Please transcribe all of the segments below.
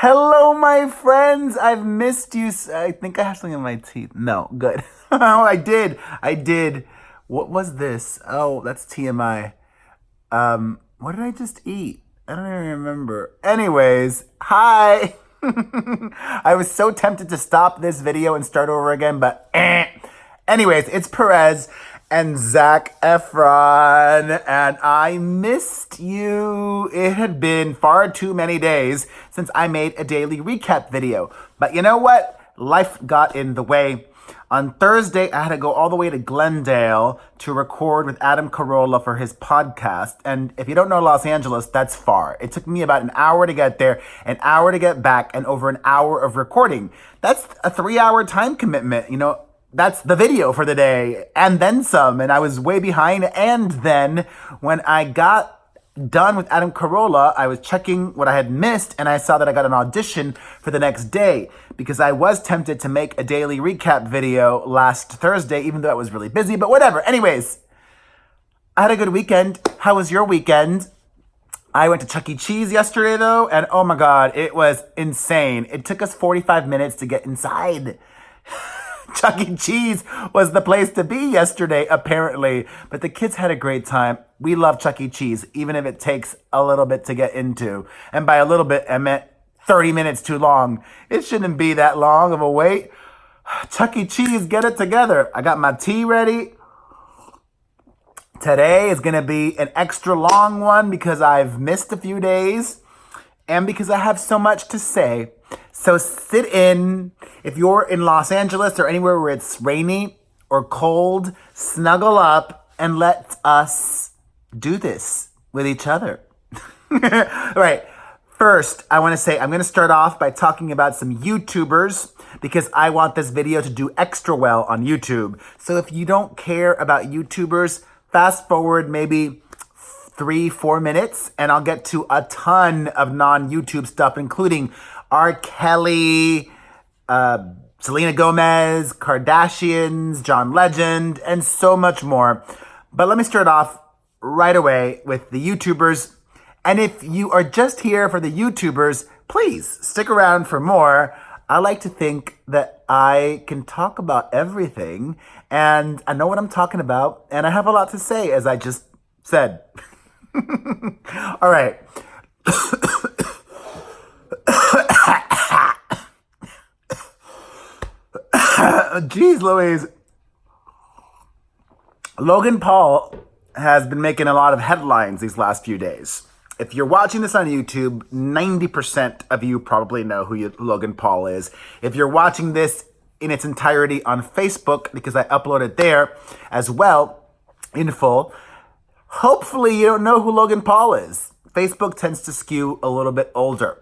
Hello, my friends. I've missed you. I think I have something in my teeth. No, good. Oh, I did. I did. What was this? Oh, that's TMI. What did I just eat? I don't even remember. Anyways, hi. I was so tempted to stop this video and start over again, but anyways, it's Perez and Zac Efron, and I missed you. It had been far too many days since I made a daily recap video. But you know what? Life got in the way. On Thursday, I had to go all the way to Glendale to record with Adam Carolla for his podcast. And if you don't know Los Angeles, that's far. It took me about an hour to get there, an hour to get back, and over an hour of recording. That's a 3-hour time commitment. You know, that's the video for the day and then some. And I was way behind. And then when I got done with Adam Carolla, I was checking what I had missed, and I saw that I got an audition for the next day because I was tempted to make a daily recap video last Thursday, even though I was really busy, but whatever. Anyways, I had a good weekend. How was your weekend? I went to Chuck E. Cheese yesterday, though, and oh my God, it was insane. It took us 45 minutes to get inside. Chuck E. Cheese was the place to be yesterday, apparently. But the kids had a great time. We love Chuck E. Cheese, even if it takes a little bit to get into. And by a little bit, I meant 30 minutes too long. It shouldn't be that long of a wait. Chuck E. Cheese, get it together. I got my tea ready. Today is going to be an extra long one because I've missed a few days and because I have so much to say. So sit in. If you're in Los Angeles or anywhere where it's rainy or cold, snuggle up and let us do this with each other. All right. First, I want to say I'm going to start off by talking about some YouTubers because I want this video to do extra well on YouTube. So if you don't care about YouTubers, fast forward maybe 3-4 minutes and I'll get to a ton of non-YouTube stuff, including R. Kelly, Selena Gomez, Kardashians, John Legend, and so much more. But let me start off right away with the YouTubers. And if you are just here for the YouTubers, please stick around for more. I like to think that I can talk about everything, and I know what I'm talking about, and I have a lot to say, as I just said. All right. Jeez Louise. Logan Paul has been making a lot of headlines these last few days. If you're watching this on YouTube, 90% of you probably know who Logan Paul is. If you're watching this in its entirety on Facebook, because I upload it there as well in full, hopefully you don't know who Logan Paul is. Facebook tends to skew a little bit older.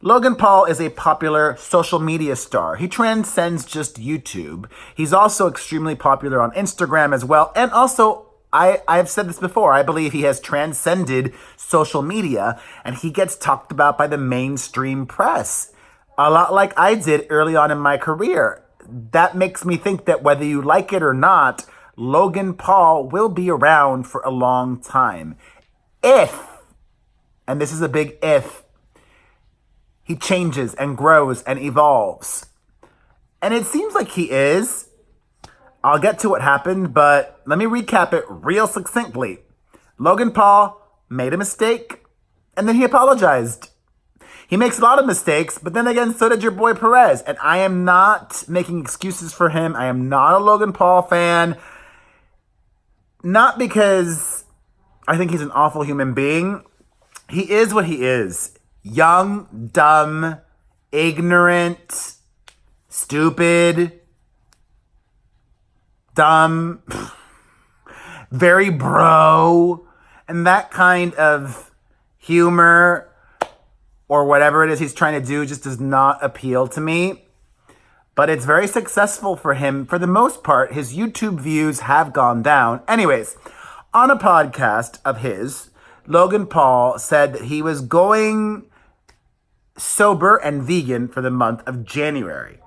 Logan Paul is a popular social media star. He transcends just YouTube. He's also extremely popular on Instagram as well. And also, I've said this before, I believe he has transcended social media and he gets talked about by the mainstream press. A lot like I did early on in my career. That makes me think that whether you like it or not, Logan Paul will be around for a long time. If, and this is a big if, he changes and grows and evolves. And it seems like he is. I'll get to what happened, but let me recap it real succinctly. Logan Paul made a mistake, and then he apologized. He makes a lot of mistakes, but then again, so did your boy Perez. And I am not making excuses for him. I am not a Logan Paul fan. Not because I think he's an awful human being. He is what he is. Young, dumb, ignorant, stupid, dumb, very bro, and that kind of humor or whatever it is he's trying to do just does not appeal to me. But it's very successful for him. For the most part, his YouTube views have gone down. Anyways, on a podcast of his, Logan Paul said that he was going sober and vegan for the month of January.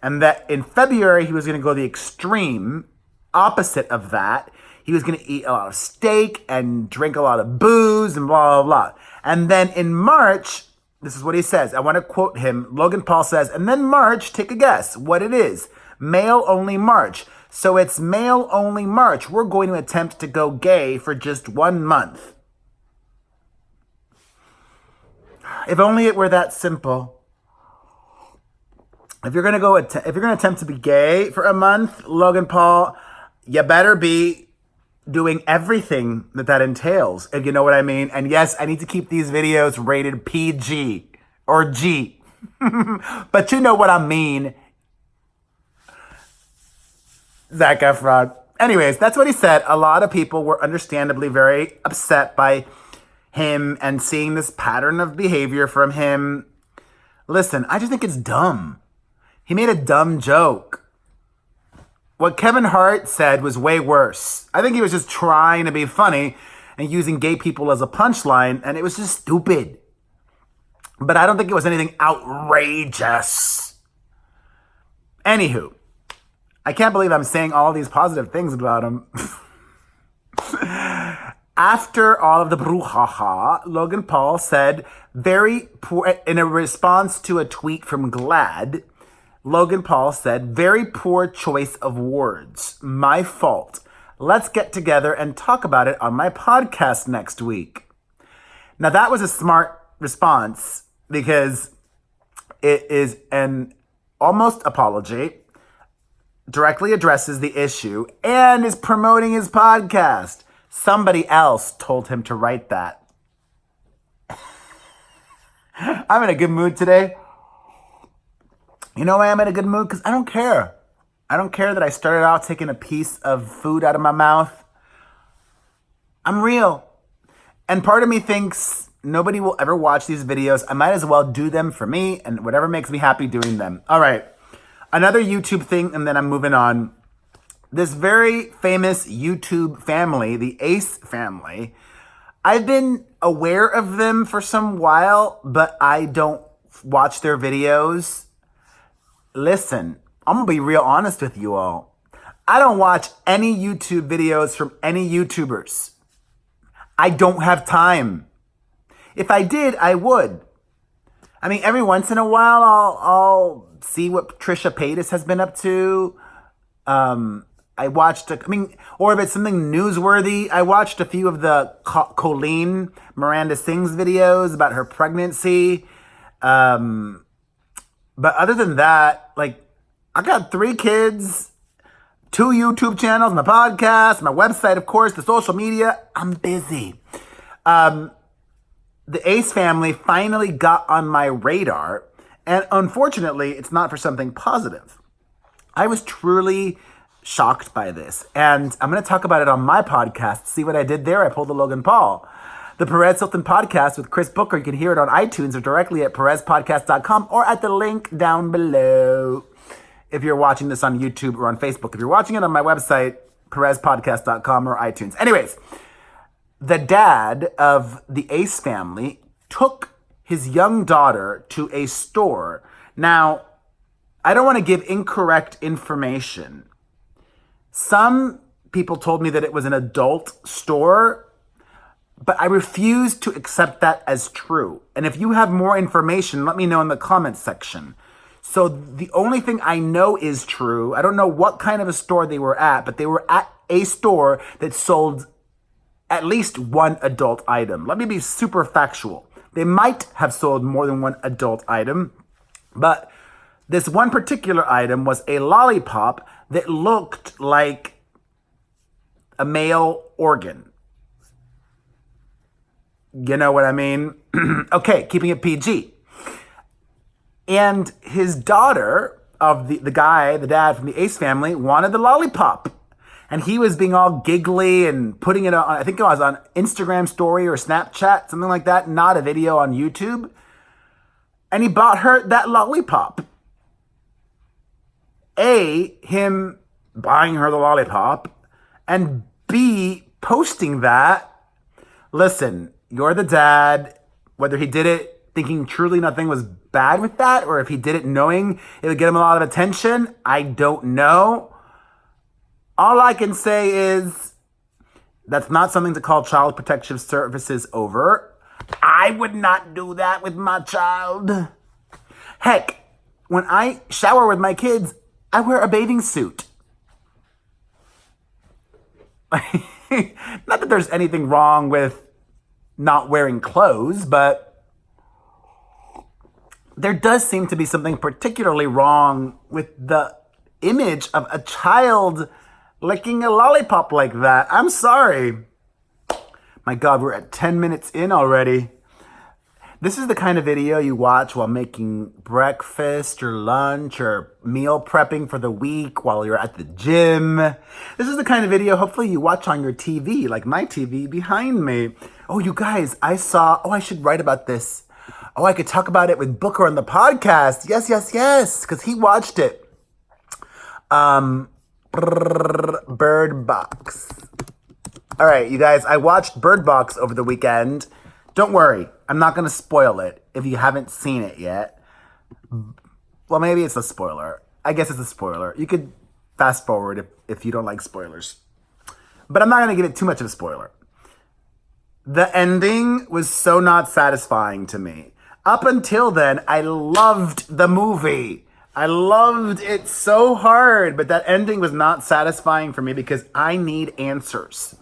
And that in February, he was going to go the extreme opposite of that. He was going to eat a lot of steak and drink a lot of booze and blah, blah, blah. And then in March, This is what he says. I want to quote him. Logan Paul says, and then March, take a guess what it is. Male only March. So it's male only March. We're going to attempt to go gay for just 1 month. If only it were that simple. If you're going to attempt to be gay for a month, Logan Paul, you better be doing everything that entails, if you know what I mean. And yes, I need to keep these videos rated PG or G. But you know what I mean. Zac Efron. Anyways, that's what he said. A lot of people were understandably very upset by him and seeing this pattern of behavior from him. Listen, I just think it's dumb. He made a dumb joke. What Kevin Hart said was way worse. I think he was just trying to be funny and using gay people as a punchline, and it was just stupid. But I don't think it was anything outrageous. Anywho, I can't believe I'm saying all these positive things about him. After all of the brouhaha, Logan Paul said, very poor, in a response to a tweet from GLAAD, Logan Paul said, very poor choice of words. My fault. Let's get together and talk about it on my podcast next week. Now that was a smart response because it is an almost apology, directly addresses the issue, and is promoting his podcast. Somebody else told him to write that. I'm in a good mood today. You know why I'm in a good mood? Because I don't care. I don't care that I started out taking a piece of food out of my mouth. I'm real. And part of me thinks nobody will ever watch these videos. I might as well do them for me and whatever makes me happy doing them. All right. Another YouTube thing, and then I'm moving on. This very famous YouTube family, the Ace family, I've been aware of them for some while, but I don't watch their videos. Listen, I'm going to be real honest with you all. I don't watch any YouTube videos from any YouTubers. I don't have time. If I did, I would. I mean, every once in a while, I'll see what Trisha Paytas has been up to. I watched, or if it's something newsworthy, I watched a few of the Colleen Miranda Sings videos about her pregnancy. But other than that, I got 3 kids, 2 YouTube channels, my podcast, my website, of course, the social media. I'm busy. The Ace family finally got on my radar, and unfortunately, it's not for something positive. I was truly shocked by this, and I'm going to talk about it on my podcast. See what I did there? I pulled the Logan Paul. The Perez Hilton podcast with Chris Booker. You can hear it on iTunes or directly at perezpodcast.com or at the link down below if you're watching this on YouTube or on Facebook. If you're watching it on my website, perezpodcast.com or iTunes. Anyways, the dad of the Ace family took his young daughter to a store. Now, I don't want to give incorrect information. Some people told me that it was an adult store, but I refuse to accept that as true. And if you have more information, let me know in the comments section. So the only thing I know is true, I don't know what kind of a store they were at, but they were at a store that sold at least 1 adult item. Let me be super factual. They might have sold more than 1 adult item, but this one particular item was a lollipop that looked like a male organ. You know what I mean? Okay, keeping it PG. And his daughter of the guy, the dad from the Ace family, wanted the lollipop. And he was being all giggly and putting it on, I think it was on Instagram story or Snapchat, something like that, not a video on YouTube. And he bought her that lollipop. A, him buying her the lollipop, and B, posting that. Listen, you're the dad, whether he did it thinking truly nothing was bad with that, or if he did it knowing it would get him a lot of attention, I don't know. All I can say is that's not something to call Child Protective Services over. I would not do that with my child. Heck, when I shower with my kids, I wear a bathing suit. Not that there's anything wrong with not wearing clothes, but there does seem to be something particularly wrong with the image of a child licking a lollipop like that. I'm sorry. My God, we're at 10 minutes in already. This is the kind of video you watch while making breakfast or lunch or meal prepping for the week while you're at the gym. This is the kind of video hopefully you watch on your TV, like my TV behind me. Oh, you guys, I should write about this. Oh, I could talk about it with Booker on the podcast. Yes, because he watched it. Bird Box. All right, you guys, I watched Bird Box over the weekend. Don't worry, I'm not going to spoil it if you haven't seen it yet. Well, maybe it's a spoiler. I guess it's a spoiler. You could fast forward if you don't like spoilers. But I'm not going to give it too much of a spoiler. The ending was so not satisfying to me. Up until then, I loved the movie. I loved it so hard, but that ending was not satisfying for me because I need answers.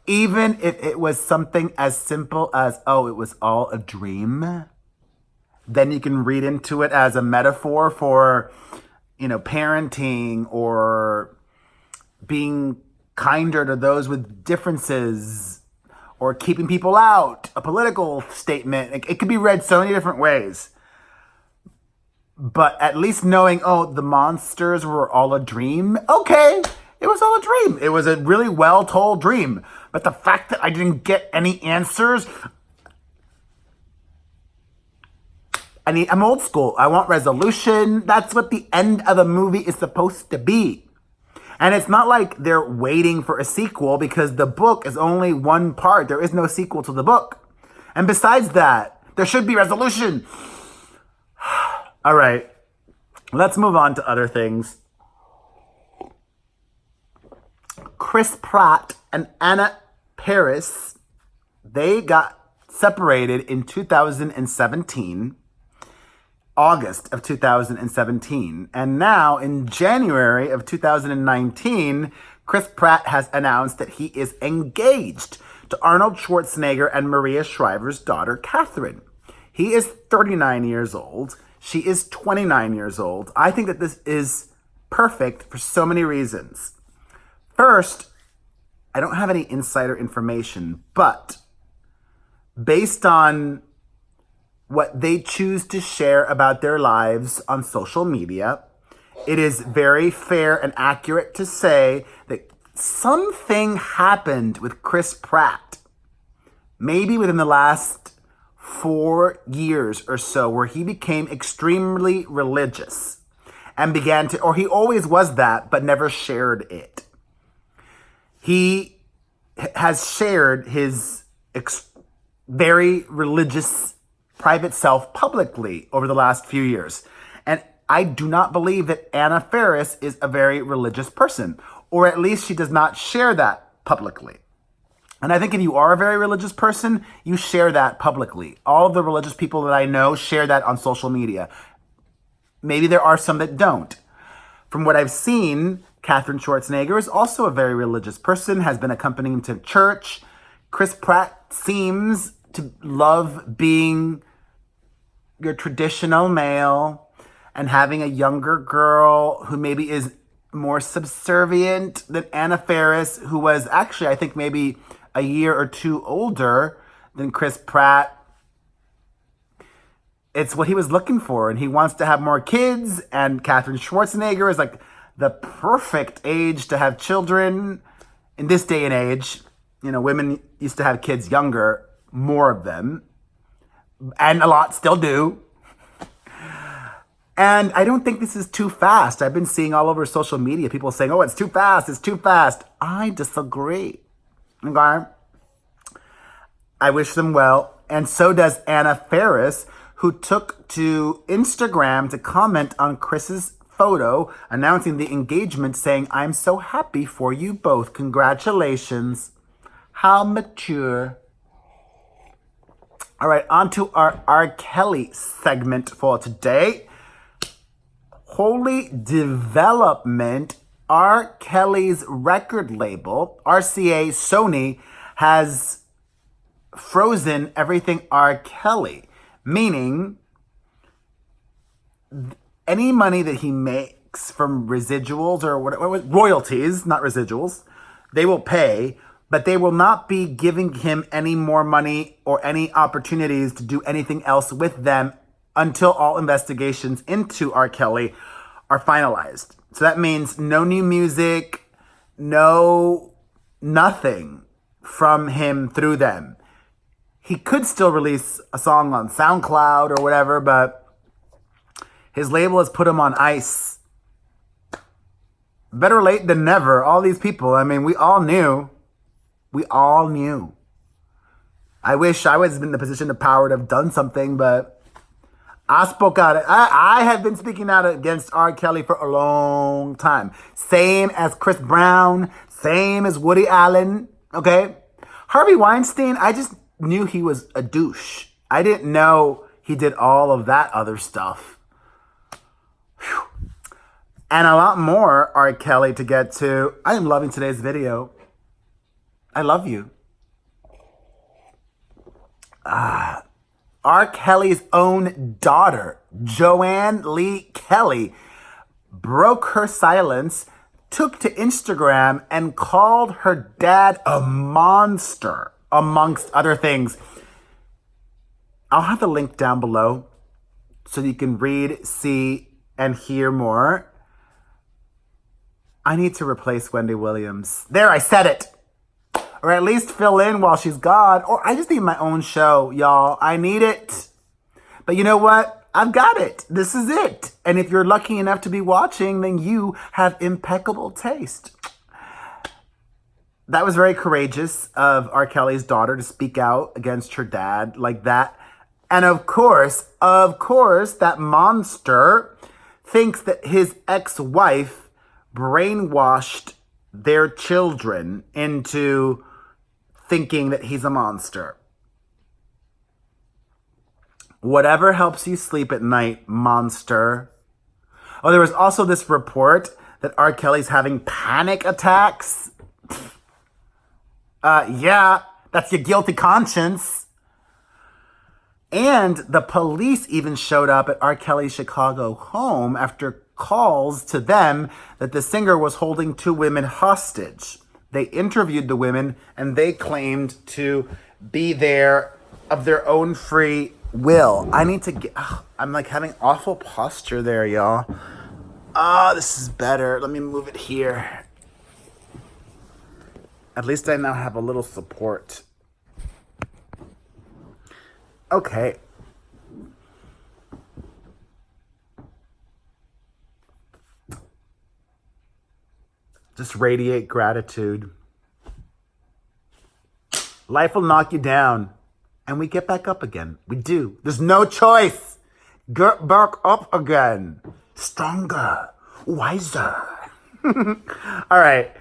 Even if it was something as simple as, oh, it was all a dream, then you can read into it as a metaphor for, parenting or being kinder to those with differences or keeping people out, a political statement. It could be read so many different ways. But at least knowing, oh, the monsters were all a dream. Okay, it was all a dream. It was a really well-told dream. But the fact that I didn't get any answers, I'm old school. I want resolution. That's what the end of a movie is supposed to be. And it's not like they're waiting for a sequel because the book is only one part. There is no sequel to the book. And besides that, there should be resolution. All right, let's move on to other things. Chris Pratt and Anna Faris, they got separated in 2017, August of 2017. And now in January of 2019, Chris Pratt has announced that he is engaged to Arnold Schwarzenegger and Maria Shriver's daughter, Catherine. He is 39 years old. She is 29 years old. I think that this is perfect for so many reasons. First, I don't have any insider information, but based on what they choose to share about their lives on social media, it is very fair and accurate to say that something happened with Chris Pratt, maybe within the last 4 years or so, where he became extremely religious and began to, or he always was that, but never shared it. He has shared his very religious private self publicly over the last few years. And I do not believe that Anna Faris is a very religious person, or at least she does not share that publicly. And I think if you are a very religious person, you share that publicly. All of the religious people that I know share that on social media. Maybe there are some that don't. From what I've seen, Catherine Schwarzenegger is also a very religious person, has been accompanying him to church. Chris Pratt seems to love being your traditional male and having a younger girl who maybe is more subservient than Anna Faris, who was actually, I think, maybe a year or two older than Chris Pratt. It's what he was looking for, and he wants to have more kids, and Catherine Schwarzenegger is like the perfect age to have children in this day and age. Women used to have kids younger, more of them, and a lot still do. And I don't think this is too fast. I've been seeing all over social media people saying, oh, it's too fast, it's too fast. I disagree. Okay? I wish them well. And so does Anna Faris, who took to Instagram to comment on Chris's photo announcing the engagement, saying, I'm so happy for you both. Congratulations. How mature. All right, on to our R. Kelly segment for today. Holy development. R. Kelly's record label, RCA Sony, has frozen everything R. Kelly, meaning any money that he makes from residuals or whatever, royalties, not residuals, they will pay, but they will not be giving him any more money or any opportunities to do anything else with them until all investigations into R. Kelly are finalized. So that means no new music, nothing from him through them. He could still release a song on SoundCloud or whatever, but his label has put him on ice. Better late than never. All these people, I mean, we all knew. I wish I was in the position of power to have done something, but I spoke out. I have been speaking out against R. Kelly for a long time. Same as Chris Brown. Same as Woody Allen. Okay? Harvey Weinstein, I just knew he was a douche. I didn't know he did all of that other stuff. Whew. And a lot more R. Kelly to get to. I am loving today's video. I love you. R. Kelly's own daughter, Joanne Lee Kelly, broke her silence, took to Instagram, and called her dad a monster, amongst other things. I'll have the link down below so you can read, see, and hear more. I need to replace Wendy Williams. There, I said it. Or at least fill in while she's gone. Or I just need my own show, y'all. I need it. But you know what? I've got it. This is it. And if you're lucky enough to be watching, then you have impeccable taste. That was very courageous of R. Kelly's daughter to speak out against her dad like that. And of course, that monster thinks that his ex-wife brainwashed their children into thinking that he's a monster. Whatever helps you sleep at night, monster. Oh, there was also this report that R. Kelly's having panic attacks. Yeah, that's your guilty conscience. And the police even showed up at R. Kelly's Chicago home after calls to them that the singer was holding 2 women hostage. They interviewed the women and they claimed to be there of their own free will. I need to get, I'm like having awful posture there, y'all. This is better. Let me move it here. At least I now have a little support. Okay. Just radiate gratitude. Life will knock you down, and we get back up again. We do. There's no choice. Get back up again. Stronger. Wiser. All right.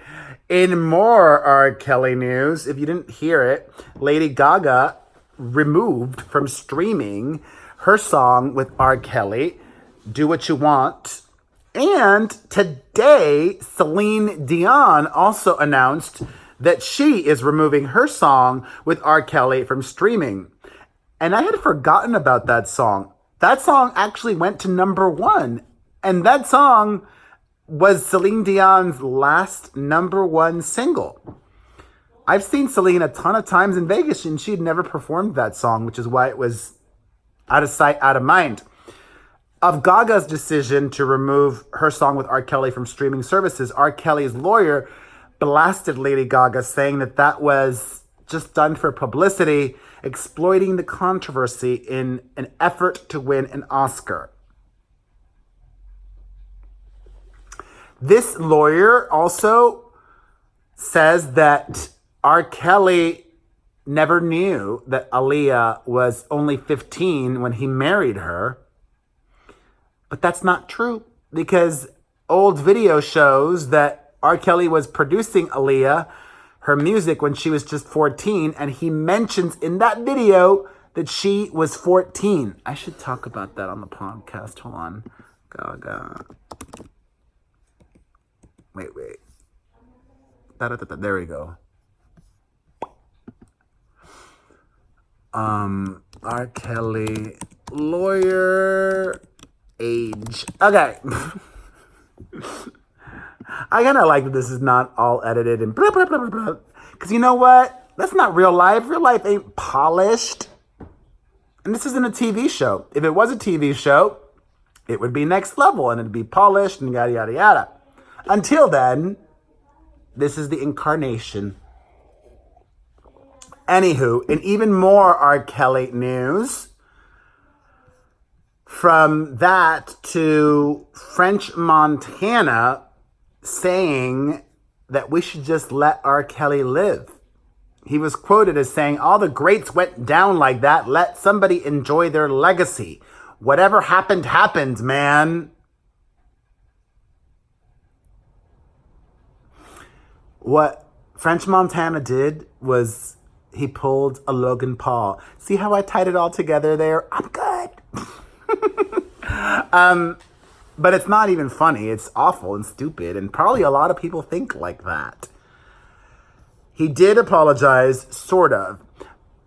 In more R. Kelly news, if you didn't hear it, Lady GaGa removed from streaming her song with R. Kelly, Do What You Want. And today, CELINE DION also announced that she is removing her song with R. Kelly from streaming. And I had forgotten about that song. That song actually went to #1. And that song was Celine Dion's last #1 single. I've seen Celine a ton of times in Vegas, and she had never performed that song, which is why it was out of sight, out of mind. Of GaGa's decision to remove her song with R. Kelly from streaming services, R. Kelly's lawyer blasted Lady GaGa, saying that that was just done for publicity, exploiting the controversy in an effort to win an Oscar. This lawyer also says that R. Kelly never knew that Aaliyah was only 15 when he married her. But that's not true, because old video shows that R. Kelly was producing Aaliyah, her music, when she was just 14, and he mentions in that video that she was 14. I should talk about that on the podcast. Hold on. GaGa. Wait. There we go. R. Kelly, lawyer, age. Okay. I kind of like that this is not all edited and blah, blah, blah, blah, blah. Because you know what? That's not real life. Real life ain't polished. And this isn't a TV show. If it was a TV show, it would be next level and it'd be polished and yada, yada, yada. Until then, this is the incarnation. Anywho, and even more R. Kelly news. From that to French Montana saying that we should just let R. Kelly live. He was quoted as saying, all the greats went down like that. Let somebody enjoy their legacy. Whatever happened, happened, man. What French Montana did was he pulled a Logan Paul. See how I tied it all together there? I'm good. But it's not even funny. It's awful and stupid. And probably a lot of people think like that. He did apologize, sort of.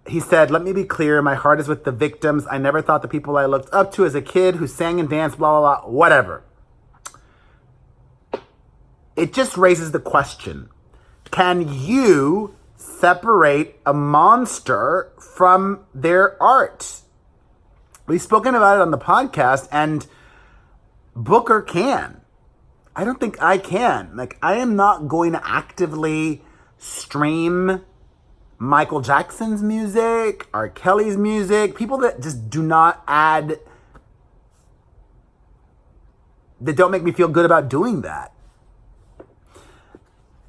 He said, let me be clear. My heart is with the victims. I never thought the people I looked up to as a kid who sang and danced, blah, blah, blah, whatever. It just raises the question. Can you separate a monster from their art? We've spoken about it on the podcast, and Booker can. I don't think I can. Like, I am not going to actively stream Michael Jackson's music, R. Kelly's music, people that just do not add, that don't make me feel good about doing that.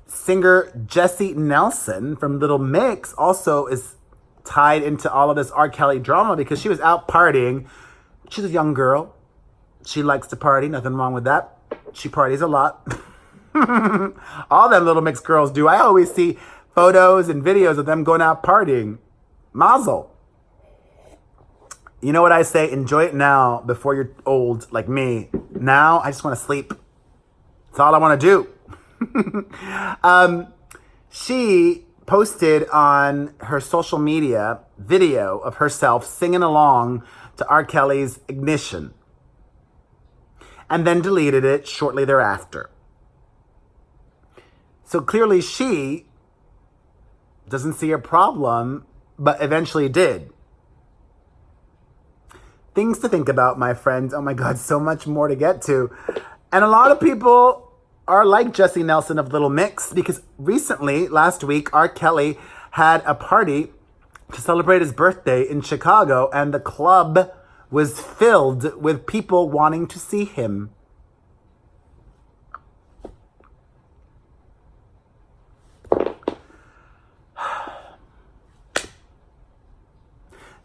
Singer Jessie Nelson from Little Mix also is tied into all of this R. Kelly drama because she was out partying. She's a young girl. She likes to party. Nothing wrong with that. She parties a lot. All them Little Mix girls do. I always see photos and videos of them going out partying. Mazel. You know what I say? Enjoy it now before you're old like me. Now I just want to sleep. That's all I want to do. She posted on her social media video of herself singing along to R. Kelly's Ignition and then deleted it shortly thereafter. So clearly she doesn't see a problem, but eventually did. Things to think about, my friends. Oh my God, so much more to get to. And a lot of people are like Jessie Nelson of Little Mix because recently, last week, R. Kelly had a party to celebrate his birthday in Chicago, and the club was filled with people wanting to see him.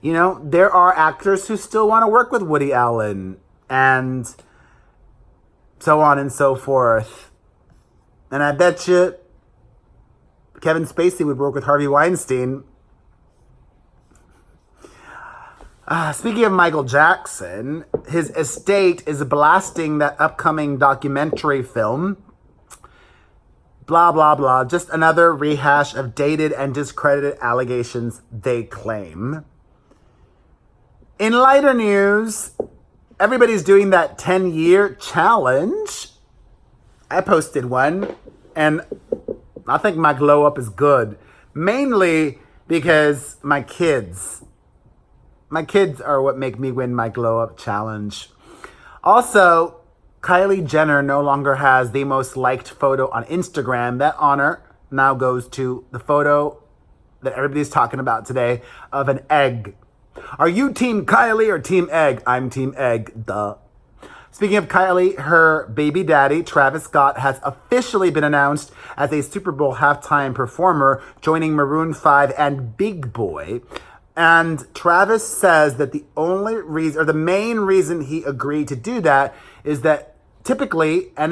You know, there are actors who still want to work with Woody Allen and so on and so forth. And I bet you Kevin Spacey would work with Harvey Weinstein. Speaking of Michael Jackson, his estate is blasting that upcoming documentary film. Blah, blah, blah. Just another rehash of dated and discredited allegations, they claim. In lighter news, everybody's doing that 10-year challenge. I posted one, and I think my glow up is good. Mainly because my kids are what make me win my glow up challenge. Also, Kylie Jenner no longer has the most liked photo on Instagram. That honor now goes to the photo that everybody's talking about today of an egg. Are you Team Kylie or Team Egg? I'm Team Egg, duh. Speaking of Kylie, her baby daddy, Travis Scott, has officially been announced as a Super Bowl halftime performer, joining Maroon 5 and Big Boy. And Travis says that the only reason, or the main reason he agreed to do that is that typically the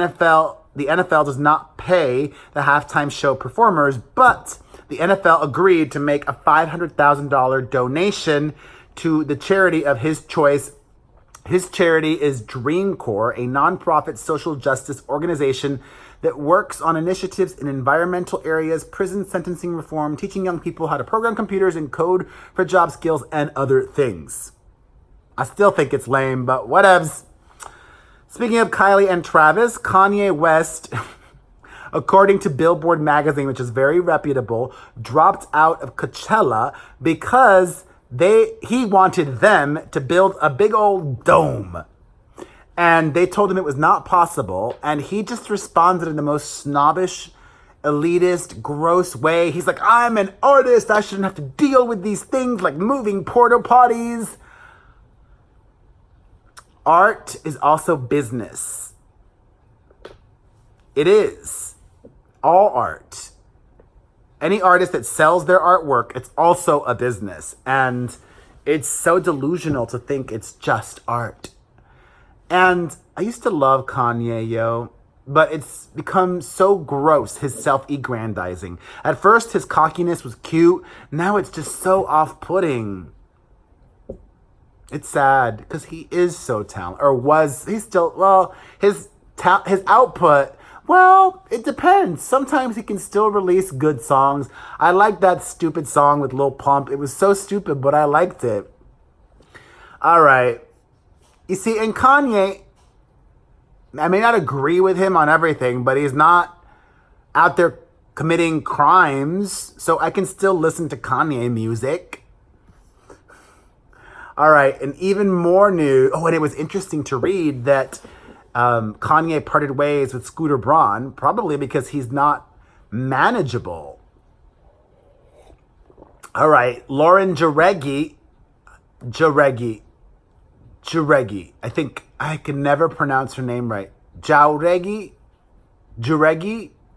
NFL does not pay the halftime show performers, but the NFL agreed to make a $500,000 donation to the charity of his choice. His charity is Dreamcore, a nonprofit social justice organization that works on initiatives in environmental areas, prison sentencing reform, teaching young people how to program computers and code for job skills, and other things. I still think it's lame, but whatevs. Speaking of Kylie and Travis, Kanye West, according to Billboard magazine, which is very reputable, dropped out of Coachella because he wanted them to build a big old dome. And they told him it was not possible. And he just responded in the most snobbish, elitist, gross way. He's like, I'm an artist. I shouldn't have to deal with these things like moving porta potties. Art is also business. It is. All art. Any artist that sells their artwork, it's also a business. And it's so delusional to think it's just art. And I used to love Kanye, but it's become so gross, his self-aggrandizing. At first, his cockiness was cute. Now it's just so off-putting. It's sad, because he is so talented. Or was, he's still, well, his output, well, it depends. Sometimes he can still release good songs. I like that stupid song with Lil Pump. It was so stupid, but I liked it. All right. You see, and Kanye, I may not agree with him on everything, but he's not out there committing crimes, so I can still listen to Kanye music. All right, and even more news. Oh, and it was interesting to read that Kanye parted ways with Scooter Braun, probably because he's not manageable. All right, Lauren Jauregui. I think I can never pronounce her name right. Jauregui,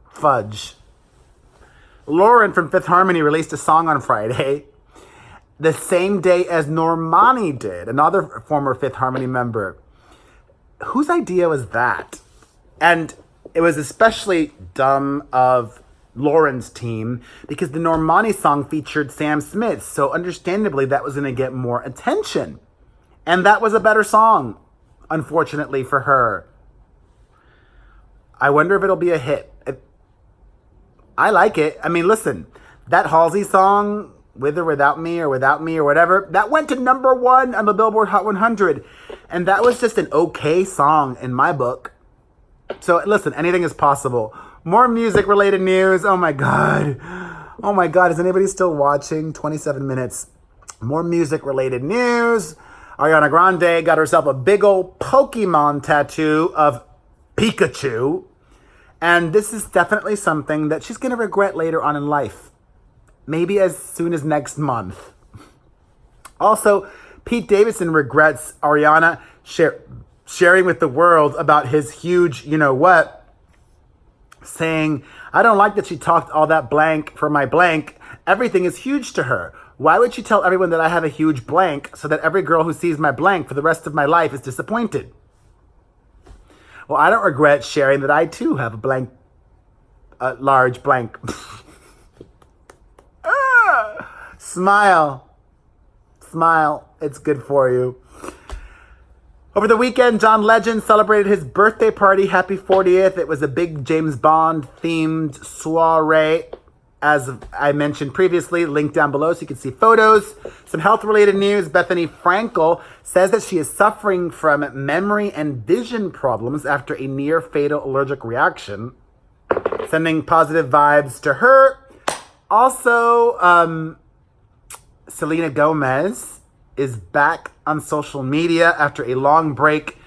fudge. Lauren from Fifth Harmony released a song on Friday, the same day as Normani did, another former Fifth Harmony member. Whose idea was that? And it was especially dumb of Lauren's team because the Normani song featured Sam Smith, so understandably that was going to get more attention. And that was a better song, unfortunately for her. I wonder if it'll be a hit. I like it. I mean, listen, that Halsey song, With or Without Me or whatever, that went to #1 on the Billboard Hot 100. And that was just an okay song in my book. So listen, anything is possible. More music-related news. Oh my God. Is anybody still watching? 27 minutes. More music-related news. Ariana Grande got herself a big old Pokemon tattoo of Pikachu. And this is definitely something that she's going to regret later on in life. Maybe as soon as next month. Also, Pete Davidson regrets Ariana sharing with the world about his huge you-know-what, saying, I don't like that she talked all that blank for my blank. Everything is huge to her. Why would she tell everyone that I have a huge blank so that every girl who sees my blank for the rest of my life is disappointed? Well, I don't regret sharing that I too have a large blank. Smile. It's good for you. Over the weekend, John Legend celebrated his birthday party. Happy 40th. It was a big James Bond themed soiree. As I mentioned previously, link down below so you can see photos. Some health-related news. Bethany Frankel says that she is suffering from memory and vision problems after a near-fatal allergic reaction. Sending positive vibes to her. Also, Selena Gomez is back on social media after a long break.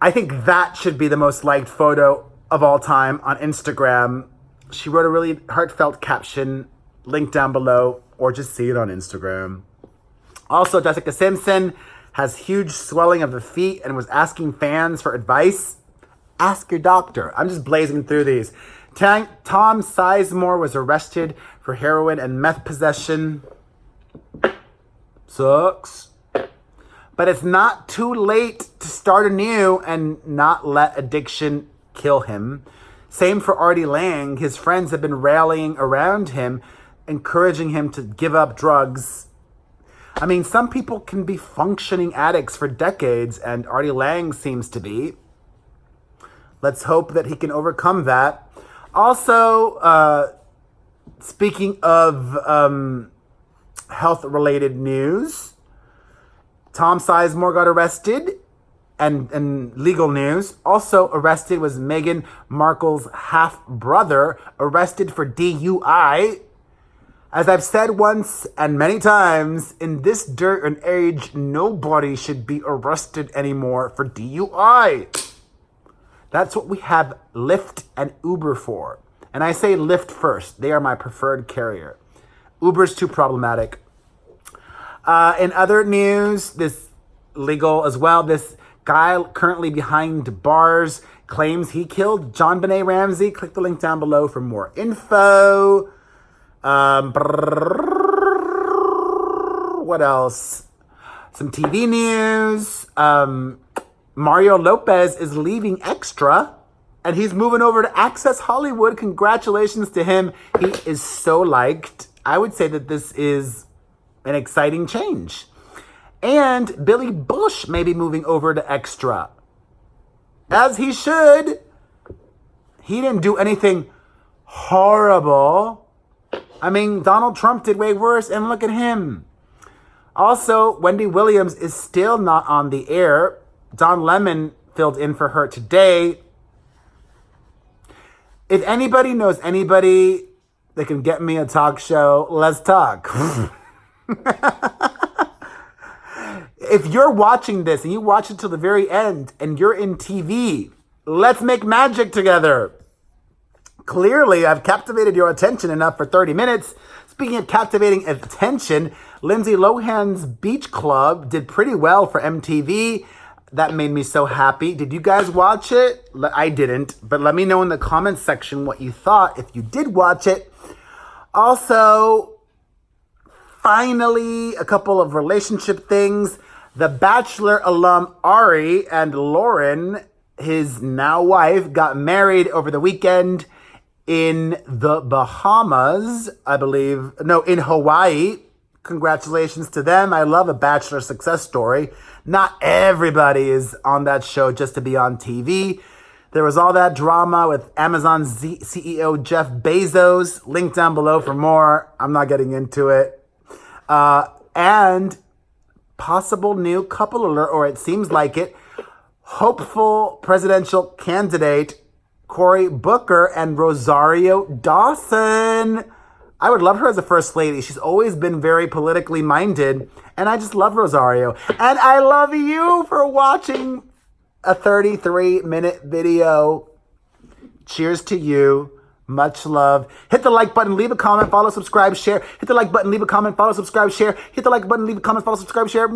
I think that should be the most liked photo of all time on Instagram. She wrote a really heartfelt caption, link down below, or just see it on Instagram. Also, Jessica Simpson has huge swelling of the feet and was asking fans for advice. Ask your doctor. I'm just blazing through these. Tom Sizemore was arrested for heroin and meth possession. Sucks. But it's not too late to start anew and not let addiction kill him. Same for Artie Lang. His friends have been rallying around him, encouraging him to give up drugs. I mean, some people can be functioning addicts for decades, and Artie Lang seems to be. Let's hope that he can overcome that. Also, speaking of health-related news, Tom Sizemore got arrested, and legal news. Also arrested was Meghan Markle's half-brother, arrested for DUI. As I've said once and many times, in this dirt and age, nobody should be arrested anymore for DUI. That's what we have Lyft and Uber for. And I say Lyft first. They are my preferred carrier. Uber's too problematic. In other news, this legal as well, this guy currently behind bars claims he killed John Benet Ramsey. Click the link down below for more info. What else? Some TV news. Mario Lopez is leaving Extra, and he's moving over to Access Hollywood. Congratulations to him. He is so liked. I would say that this is an exciting change. And Billy Bush may be moving over to Extra. As he should. He didn't do anything horrible. I mean, Donald Trump did way worse, and look at him. Also, Wendy Williams is still not on the air. Don Lemon filled in for her today. If anybody knows anybody that can get me a talk show, let's talk. If you're watching this and you watch it till the very end and you're in TV, let's make magic together. Clearly, I've captivated your attention enough for 30 minutes. Speaking of captivating attention, Lindsay Lohan's Beach Club did pretty well for MTV. That made me so happy. Did you guys watch it? I didn't, but let me know in the comments section what you thought if you did watch it. Also, finally, a couple of relationship things. The Bachelor alum Ari and Lauren, his now wife, got married over the weekend in the Bahamas, I believe. No, in Hawaii. Congratulations to them. I love a Bachelor success story. Not everybody is on that show just to be on TV. There was all that drama with Amazon CEO Jeff Bezos. Link down below for more. I'm not getting into it. And possible new couple alert, or it seems like it. Hopeful presidential candidate Cory Booker and Rosario Dawson. I would love her as a first lady. She's always been very politically minded, and I just love Rosario. And I love you for watching a 33-minute video. Cheers to you. Much love. Hit the like button, leave a comment, follow, subscribe, share. Hit the like button, leave a comment, follow, subscribe, share. Hit the like button, leave a comment, follow, subscribe, share.